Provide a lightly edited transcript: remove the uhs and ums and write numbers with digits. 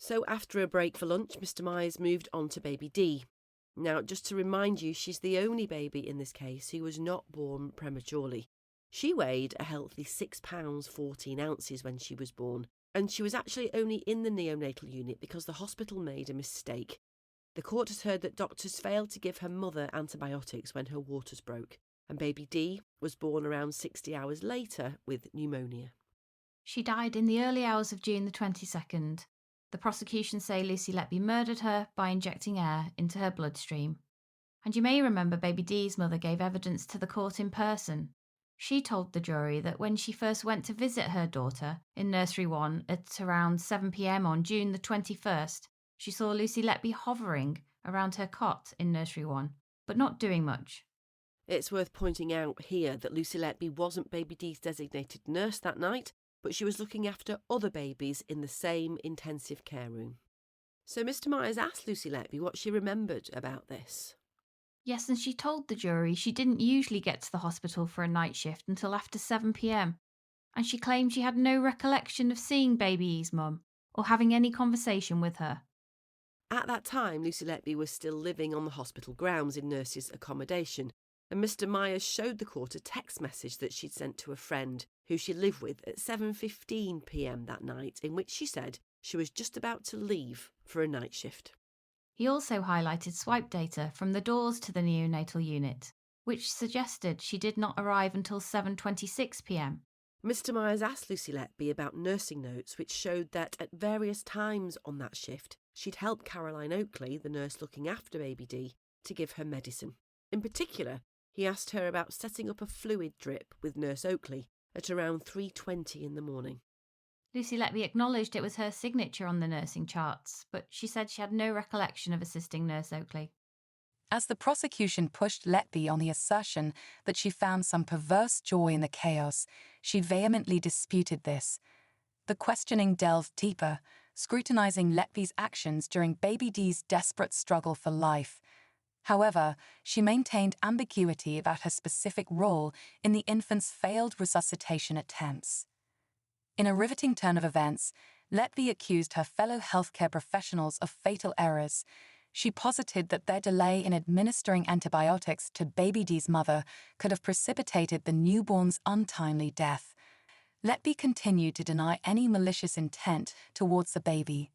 So after a break for lunch, Mr. Myers moved on to baby D. Now, just to remind you, she's the only baby in this case who was not born prematurely. She weighed a healthy £6 14 ounces when she was born, and she was actually only in the neonatal unit because the hospital made a mistake. The court has heard that doctors failed to give her mother antibiotics when her waters broke, and baby D was born around 60 hours later with pneumonia. She died in the early hours of June the 22nd. The prosecution say Lucy Letby murdered her by injecting air into her bloodstream. And you may remember baby D's mother gave evidence to the court in person. She told the jury that when she first went to visit her daughter in Nursery 1 at around 7 p.m. on June the 21st, she saw Lucy Letby hovering around her cot in Nursery 1, but not doing much. It's worth pointing out here that Lucy Letby wasn't baby D's designated nurse that night, but she was looking after other babies in the same intensive care room. So Mr. Myers asked Lucy Letby what she remembered about this. Yes, and she told the jury she didn't usually get to the hospital for a night shift until after 7 p.m. And she claimed she had no recollection of seeing baby E's mum or having any conversation with her. At that time, Lucy Letby was still living on the hospital grounds in nurses' accommodation, and Mr. Myers showed the court a text message that she'd sent to a friend who she lived with at 7:15 p.m. that night, in which she said she was just about to leave for a night shift. He also highlighted swipe data from the doors to the neonatal unit, which suggested she did not arrive until 7:26 p.m. Mr. Myers asked Lucy Letby about nursing notes, which showed that at various times on that shift, she'd helped Caroline Oakley, the nurse looking after baby D, to give her medicine. In particular, he asked her about setting up a fluid drip with Nurse Oakley at around 3:20 in the morning. Lucy Letby acknowledged it was her signature on the nursing charts, but she said she had no recollection of assisting Nurse Oakley. As the prosecution pushed Letby on the assertion that she found some perverse joy in the chaos, she vehemently disputed this. The questioning delved deeper, scrutinizing Letby's actions during baby D's desperate struggle for life. However, she maintained ambiguity about her specific role in the infant's failed resuscitation attempts. In a riveting turn of events, Letby accused her fellow healthcare professionals of fatal errors. She posited that their delay in administering antibiotics to baby D's mother could have precipitated the newborn's untimely death. Letby continued to deny any malicious intent towards the baby.